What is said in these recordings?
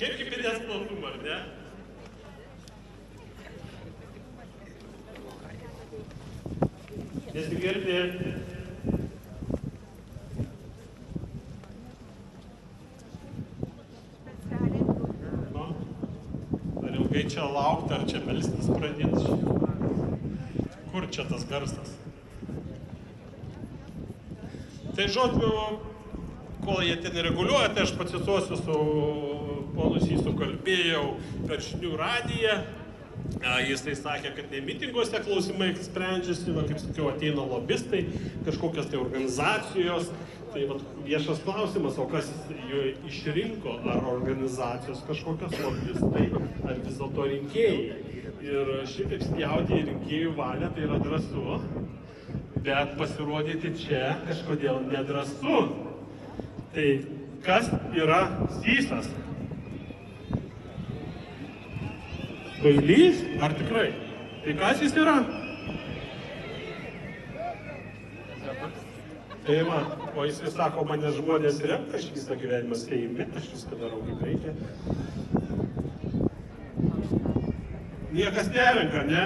Kaip ir nesplatumą, ar ne? Nesigirdi. Nu, ar ilgai čia laukti, ar čia melstis pradėti? Kur čia tas garsas? Tai žodžiu, kol jie ten reguliuoja, tai aš pacituosiu su ponu Sysu kalbėjau per žinių radiją. Jisai sakė, kad ne mitinguose klausimai sprendžiasi, kaip sakiau, ateina lobistai, kažkokios tai organizacijos. Tai viešas klausimas, o kas jų išrinko, ar organizacijos kažkokios lobistai, ar vis dėlto rinkėjai. Ir šitaip spjauti į rinkėjų valią tai yra drąsu, bet pasirodyti čia kažkodėl nedrąsu. Tai kas yra Sysas? Kvailys? Ar tikrai? Tai kas jis yra? Tai man, o jis sako, mane žmonės renka, aš visą gyvenimą Seime, aš viską darau kaip reikia. Niekas nerenka, ne?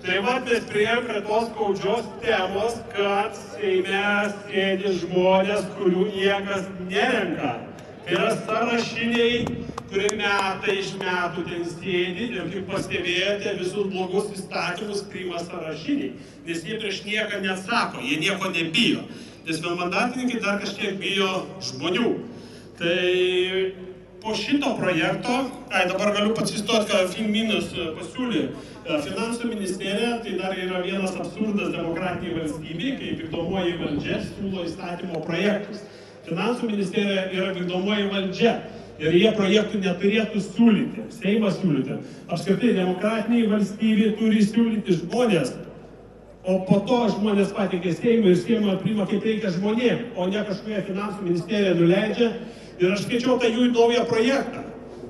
Tai mes priėjom prie tos skaudžios temos, kad Seime sėdi žmonės, kurių niekas nerenka. Tai yra sąrašiniai, kurie metai iš metų ten sėdi ir kaip pastebėjote, visus blogus įstatymus priima sąrašiniai, nes jie prieš nieką nesako, jie nieko nebijo, nes vienmandatininkai dar kažkiek bijo žmonių. Tai po šito projekto, dabar galiu pacituoti, ką Filminas pasiūlė, Finansų ministerija, tai dar yra vienas absurdas demokratiniai valstybei, kai vykdomoji valdžia siūlo įstatymo projektus. Finansų ministerija yra vykdomoji valdžia ir jie projektų neturėtų siūlyti, Seimas siūlyti. Apskritai, demokratiniai valstybė turi siūlyti žmonės, o po to žmonės pateikia Seimui ir Seimą priima kaip reikia žmonėm, o ne kažkoje Finansų ministerija nuleidžia. Ir aš skaičiau tą jų naują projektą.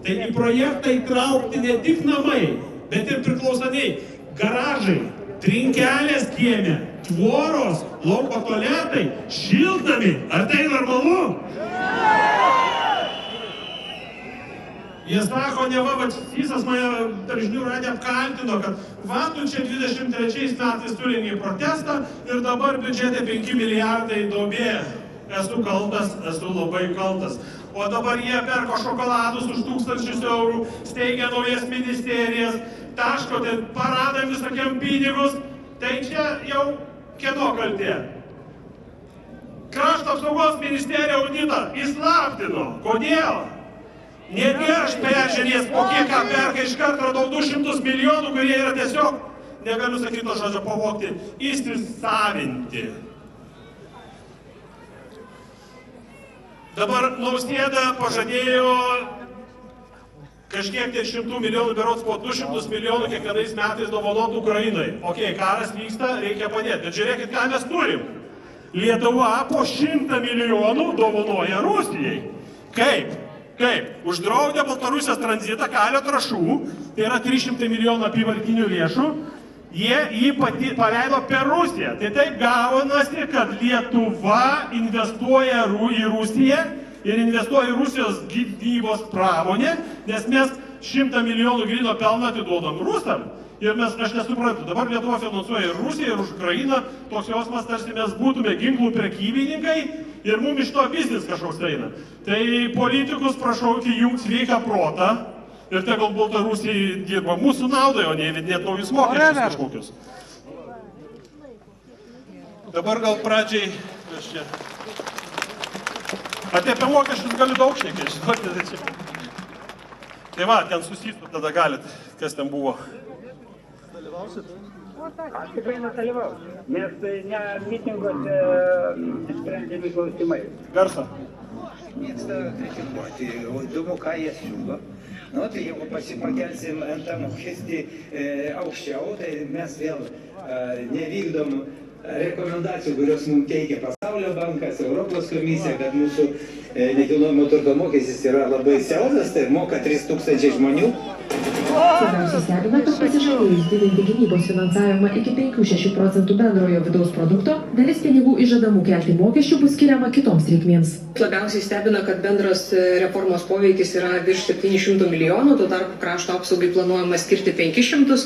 Tai į projektą įtraukti ne tik namai, bet ir priklausaniai, garažai, trinkelės kieme, tvoros, lauko tualetai, šiltnamiai. Ar tai normalu? Jie sako, neva, Sysas mane per žinių radiją apkaltino, kad tu čia 23 metais surengė protestą ir dabar biudžete 5 milijardai duobė. Esu kaltas, esu labai kaltas. O dabar jie perko šokoladus už 1000 eurų, steigia naujas ministerijas, taško ten paradam visokiam pinigus. Tai čia jau kieno kaltė? Krašto apsaugos ministerija auditą įslaptino. Kodėl? Ne aš peržiūrės, o kiek ką perka, iš karto radau 200 milijonų, kurie yra tiesiog, negaliu sakyti to žodžio pavogti, įsisavinti. Dabar Nausėda pažadėjo kažkiek 100 milijonų, berods po 200 milijonų kiekvienais metais dovanot Ukrainai. Karas vyksta, reikia padėti. Bet žiūrėkit, ką mes turim. Lietuva po 100 milijonų dovanoja Rusijai. Kaip? Uždraudė Baltarusijos tranzitą kalio trąšų, tai yra 300 milijonų apyvartinių lėšų, jie jį paleido per Rusiją. Tai taip gaunasi, kad Lietuva investuoja į Rusiją ir investuoja į Rusijos gynybos pramonę, nes mes 100 milijonų gryno pelną atiduodam rusam. Ir aš nesuprantu, dabar Lietuva finansuoja ir Rusiją, ir Ukrainą, toks jausmas, tarsi mes būtume ginklų prekybininkai ir mums iš to biznis kažkoks eina. Tai politikus prašau įjungti sveiką protą ir tegul Baltarusijai dirba mūsų naudai, o ne įvedinėti naujus mokesčius kažkokius. Dabar gal pradžiai, apie mokesčius galiu daug šnekėti, žinokite. Tai va, ten susistu, tada galit, kas ten buvo. Aš tikrai nedalyvausiu, nes ne mitinguose sprendžiami klausimai. Garsą. Mėgsta kritikuoti, o įdomu, ką jie siūlo. Tai jeigu pakelsim ant mokestį aukščiau, tai mes vėl nevykdom rekomendacijų, kurios mums teikia Pasaulio bankas, Europos komisija, kad mūsų nekilnojamo turto mokestis yra labai siauras, tai moka 3000 žmonių. Labiausiai stebina, kad pasižadėjus didinti gynybos finansavimą iki 5–6% bendrojo vidaus produkto, dalis pinigų iš žadamų kelti mokesčių bus skiriama kitoms reikmėms. Labiausiai stebina, kad bendras reformos poveikis yra virš 700 milijonų, tuo tarpu krašto apsaugai planuojama skirti 500.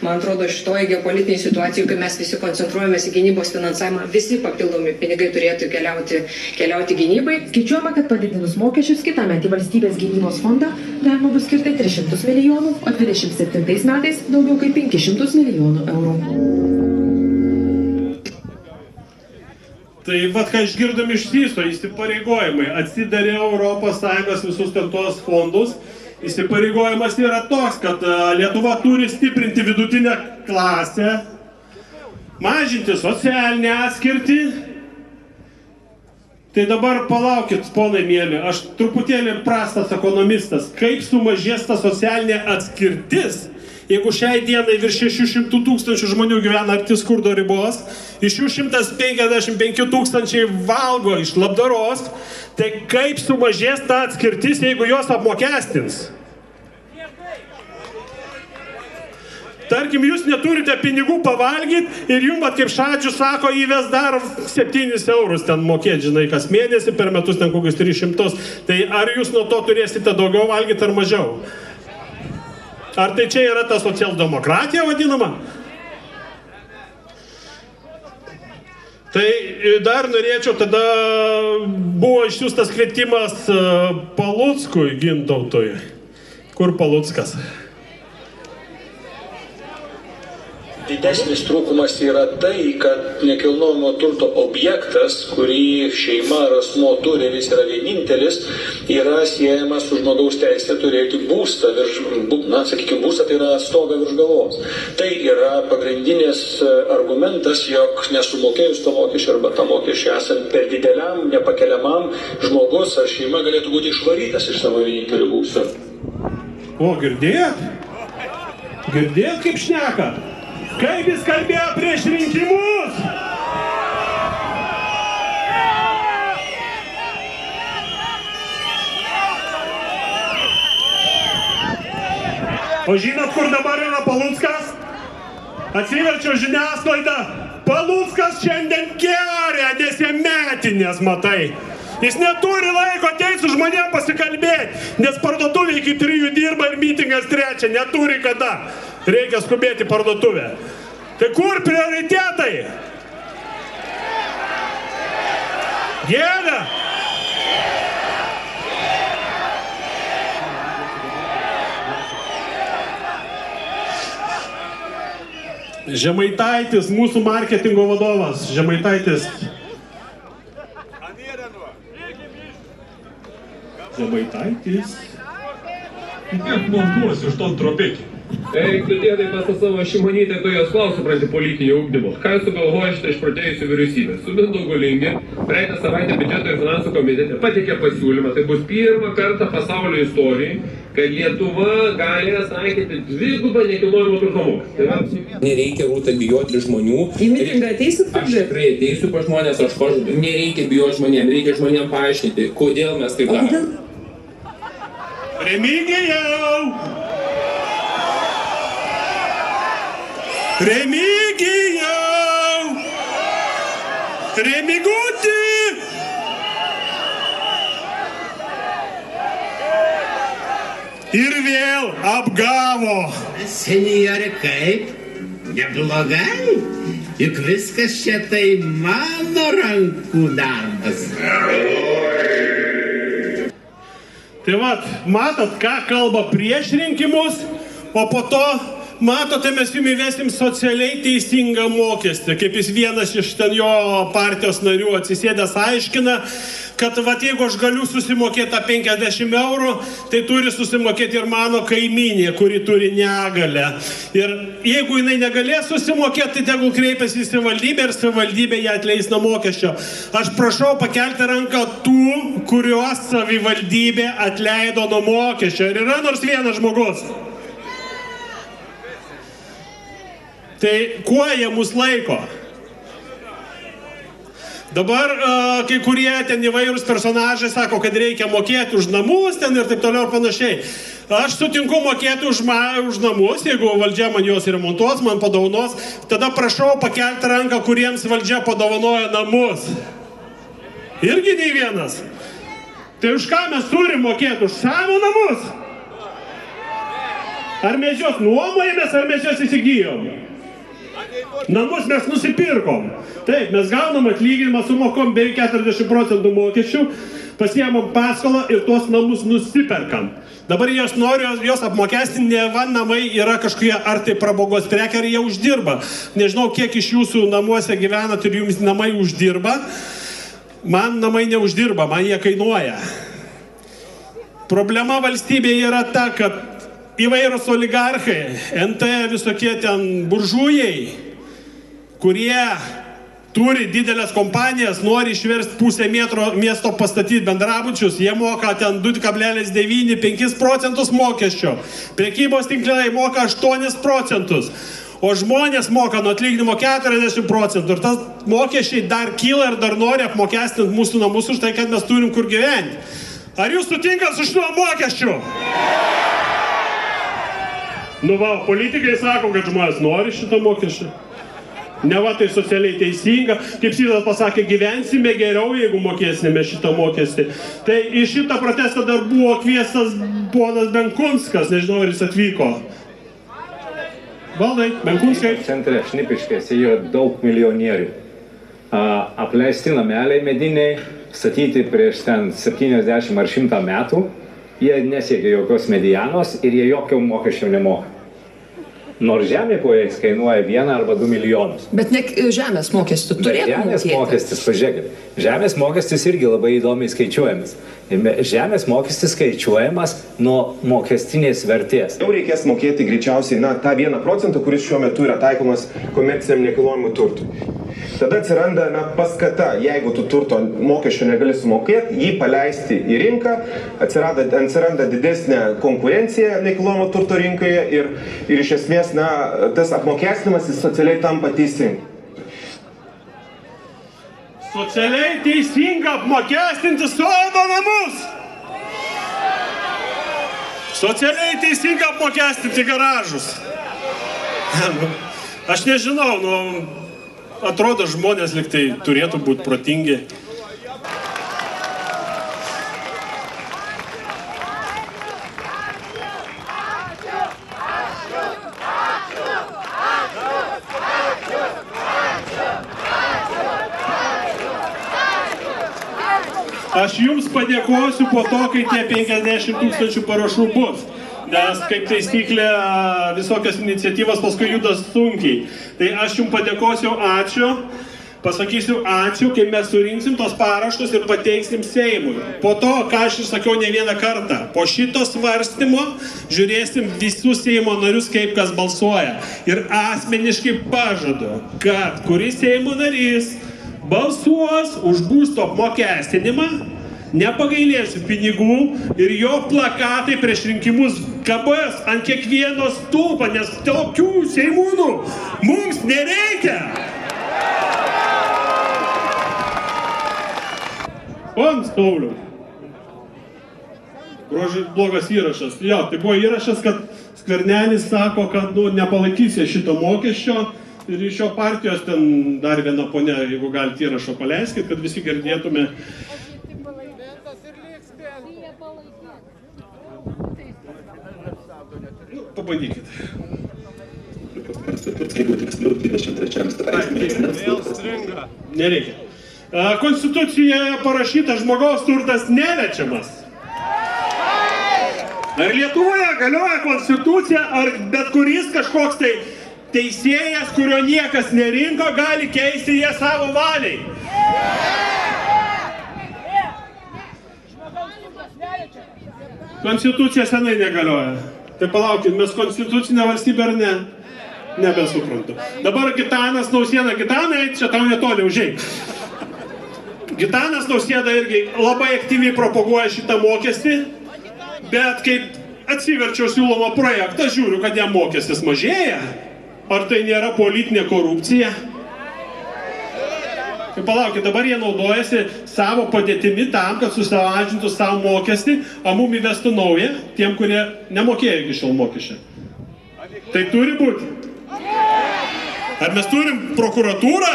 Man atrodo, šitoje geopolitinėje situacijoje, kai mes visi koncentruojamės į gynybos finansavimą, visi papildomi pinigai turėtų keliauti gynybai. Skaičiuojama, kad padidinus mokesčius kitąmet į valstybės gynybos fondą galima bus skirti 300 milijonų, o 27 metais daugiau kaip 500 milijonų eurų. Tai vat, ką išgirdom iš SISO, įsipareigojimai. Atsidarė ES visus tos fondus. Įsipareigojimas yra toks, kad Lietuva turi stiprinti vidutinę klasę, mažinti socialinę atskirtį. Tai dabar palaukit, ponai mėly, aš truputėlį prastas ekonomistas. Kaip sumažės ta socialinė atskirtis, jeigu šiai dienai virš 600 tūkstančių žmonių gyvena arti skurdo ribos, iš jų 155 tūkstančiai valgo iš labdaros, tai kaip sumažės ta atskirtis, jeigu jos apmokestins? Tarkim, jūs neturite pinigų pavalgyti ir jums, kaip Šadžius sako, įves dar 7 eurus ten mokėti, žinai, kas mėnesį, per metus ten kokius 300. Tai ar jūs nuo to turėsite daugiau valgyti ar mažiau? Ar tai čia yra ta socialdemokratija vadinama? Tai dar norėčiau, tada buvo išsiųstas kvietimas Paluckui Gintautui. Kur Paluckas? Didesnis trūkumas yra tai, kad nekilnojamo turto objektas, kurį šeima ar asmuo turi, jis yra vienintelis, yra siejamas su žmogaus teisė turėti būstą, būstą tai yra stogą virš galvos. Tai yra pagrindinis argumentas, jog nesumokėjus to mokesčio arba tą mokesčio esant per dideliam, nepakeliamam, žmogus ar šeima galėtų būti išvarytas iš savo vienintelio būsto. O, girdėjot? Girdėjot, kaip šneka? Kaip jis kalbėjo prieš rinkimus? O žinot, kur dabar yra Paluckas? Atsiverčiau žiniasklaidą. Paluckas šiandien geria, nes jie metinės, matai. Jis neturi laiko ateiti su žmonėm pasikalbėti, nes parduotuvė iki 3 dirba ir mitingas 3, neturi kada. Reikia skubėti parduotuvę. Tai kur prioritetai? Gėda! Žemaitaitis, mūsų marketingo vadovas. Žemaitaitis. Žemaitaitis. Kaip montuosiu už ton tropikį? Eik, tu dėdai pas savo Šimonytę, tu jos klausi pradė politinio ugdymo. Ką sugalvoja šitą išprotėjusių vyriausybę? Su Mindaugu Linge praeitą savaitę biudžeto ir finansų komitete pateikė pasiūlymą. Tai bus pirmą kartą pasaulio istorijai, kad Lietuva galės taikyti 2 nekilnojamo turto mokestį. Nereikia, Rūta, bijoti žmonių. Į mitingą ateisit? Aš tikrai ateisiu pas žmonės, aš pažadu. Nereikia bijoti žmonėm, reikia žmonėm paaiškinti, kodėl mes taip darome. Remigijau! Remigijau! Remiguti! Ir vėl apgavo. Senjore, kaip? Neblogai? Juk viskas čia tai mano rankų darbas. Tai vat, matot, ką kalba prieš rinkimus, o po to matote, mes jums įvesim socialiai teisingą mokestį, kaip jis vienas iš ten jo partijos narių atsisėdęs aiškina, kad vat, jeigu aš galiu susimokėti tą 50 eurų, tai turi susimokėti ir mano kaimynė, kuri turi negalę. Ir jeigu jinai negalės susimokėti, tai tegul kreipiasi į savivaldybę ir savivaldybė ją atleis nuo mokesčio. Aš prašau pakelti ranką tų, kuriuos savivaldybė atleido nuo mokesčio. Ir yra nors vienas žmogus. Tai kuo jie mus laiko? Dabar kai kurie ten įvairūs personažai sako, kad reikia mokėti už namus ten ir taip toliau ir panašiai. Aš sutinku mokėti už namus, jeigu valdžia man juos remontuos, man padovanos, tada prašau pakelti ranką, kuriems valdžia padovanoja namus. Irgi nei vienas. Tai už ką mes turim mokėti? Už savo namus? Ar mes juos nuomojamės, ar mes juos įsigijom? Namus mes nusipirkom. Taip, mes gaunam atlyginimą, sumokom beveik 40% mokesčių, pasiemam paskolą ir tuos namus nusiperkam. Dabar jos nori jos apmokestinti, neva namai yra kažkokie ar tai prabogos prekė, ar jie uždirba. Nežinau, kiek iš jūsų namuose gyvenat ir jums namai uždirba. Man namai neuždirba, man jie kainuoja. Problema valstybėje yra ta, kad įvairūs oligarchai, NT visokie ten buržujai, kurie turi didelės kompanijas, nori išversti pusę miesto pastatyti bendrabučius, jie moka ten 2,9-5% mokesčio. Prekybos tinklai moka 8%, o žmonės moka nuo atlyginimo 40%. Ir tas mokesčiai dar kyla ir dar nori apmokestinti mūsų namus už tai, kad mes turim kur gyventi. Ar jūs sutinkat su šituo mokesčiu? Nu va, politikai sako, kad žmonės nori šito mokesčio. Ne va, tai socialiai teisinga. Kaip Sydas pasakė, gyvensime geriau, jeigu mokėsime šitą mokestį. Tai į šitą protestą dar buvo kviestas ponas Benkunskas, nežinau, ar jis atvyko. Valdai, Benkunskai. Centre Šnipiškėse yra daug milijonierių. Apleisti nameliai mediniai, statyti prieš ten 70 ar 100 metų. Jie nesiekia jokios medianos ir jie jokio mokesčio nemoka. Nors žemė po jais kainuoja 1 arba 2 milijonus. Bet ne žemės mokestį turėtų mokėti. Žemės mokestis, pažiūrėkit, žemės mokestis irgi labai įdomiai skaičiuojamas. Žemės mokestis skaičiuojamas nuo mokestinės vertės. Jau reikės mokėti greičiausiai, tą 1%, kuris šiuo metu yra taikomas komerciniam nekilnojamui turtui. Tada atsiranda paskata, jeigu tu turto mokesčio negali sumokėti, jį paleisti į rinką, atsiranda didesnė konkurencija nekilnojamo turto rinkoje ir iš esmės tas apmokestinimas jis socialiai tampa teisingu. Socialiai teisinga apmokestinti sodo namus. Socialiai teisinga apmokestinti garažus. Aš nežinau, atrodo žmonės lyg tai turėtų būti protingi. Aš jums padėkosiu po to, kai tie 50 000 parašų bus. Nes, kaip taisyklė, visokios iniciatyvos paskui juda sunkiai. Tai aš jums padėkosiu, ačiū. Pasakysiu ačiū, kai mes surinksim tos parašus ir pateiksim Seimui. Po to, ką aš ir sakiau ne vieną kartą, po šito svarstymo žiūrėsim visus Seimo narius, kaip kas balsuoja. Ir asmeniškai pažadu, kad kuris Seimo narys balsuos už būsto apmokestinimą, nepagailėsiu pinigų ir jo plakatai prieš rinkimus kabės ant kiekvieno stulpo, nes tokių seimūnų mums nereikia. Pons Pauliau. Blogas įrašas. Jo, tai buvo įrašas, kad Skvernelis sako, kad nepalaikys šito mokesčio. Ir iš jo partijos ten dar viena ponia, jeigu galite įrašo paleiskit, kad visi girdėtume. Pabandykit. Nereikia. Konstitucijoje parašyta, žmogaus turtas neliečiamas. Ar Lietuvoje galioja konstitucija, ar bet kuris kažkoks tai teisėjas, kurio niekas nerinko, gali keisti ją savo valiai. Konstitucija senai negalioja. Tai palaukit, mes konstitucinė valstybė ar ne? Nebesuprantu. Dabar Gitanas Nausėda, Gitanai, čia tau netoli užeik. Gitanas Nausėda irgi labai aktyviai propaguoja šitą mokestį, bet kaip atsiverčiau siūlomą projektą, žiūriu, kad jam mokestis mažėja. Ar tai nėra politinė korupcija? palaukit, dabar jie naudojasi savo padėtimi tam, kad susimažintų savo mokestį, o mum įvestų naują, tiem, kurie nemokėjo iki šiol mokesčio. Tai turi būti. Ar mes turim prokuratūrą?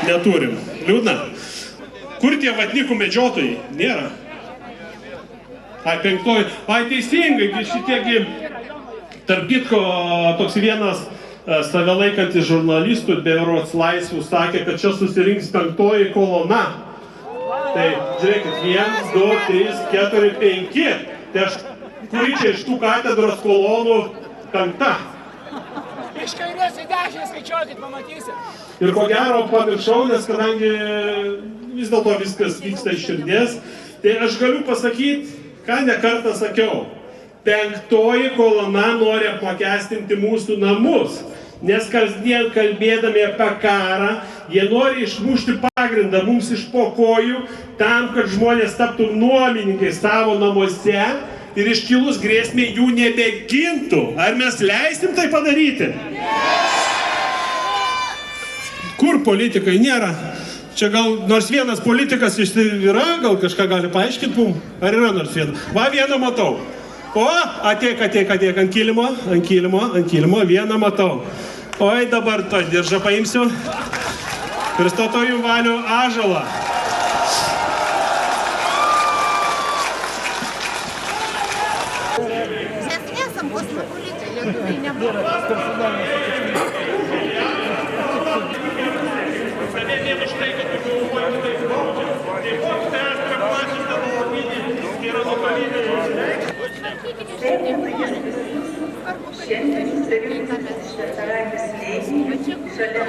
Neturim. Liūdna. Kur tie vatnikų medžiotojai? Nėra. Ai, penktoji. Ai, teisingai, šitiegi, tarp kitko, toks vienas save laikantis žurnalistų berods Laisvių sakė, kad čia susirinks penktoji kolona. Tai, žiūrėkit, 1, 2, 3, 4, 5. Tai aš, kuri čia iš tų katedros kolonų penkta? Iš kairės į dešinę skaičiuokit, pamatysit. Ir ko gero pamiršau, nes kadangi vis dėlto viskas vyksta iš širdies, tai aš galiu pasakyti, ką ne kartą sakiau. Penktoji kolona nori apmokestinti mūsų namus, nes kasdien kalbėdami apie karą, jie nori išmušti pagrindą mums iš po kojų, tam, kad žmonės taptų nuomininkai savo namuose ir iškilus grėsmė jų nebegintų. Ar mes leisim tai padaryti? Kur politikai? Nėra. Čia gal nors vienas politikas yra, gal kažką gali paaiškinti mum? Ar yra nors vienas? Va, vieną matau. O, ateik, ant kilimo, vieną matau. Oi, dabar to diržą paimsiu. Pristatau Valių Ąžuolą. Mes esam kosmopolitai, lietuviai nebuvo. Šiandien 9 slėpsnių šalia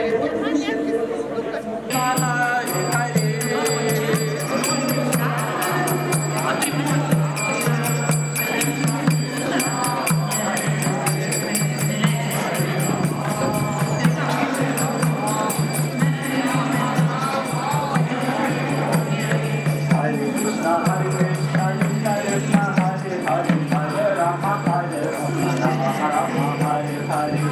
Hare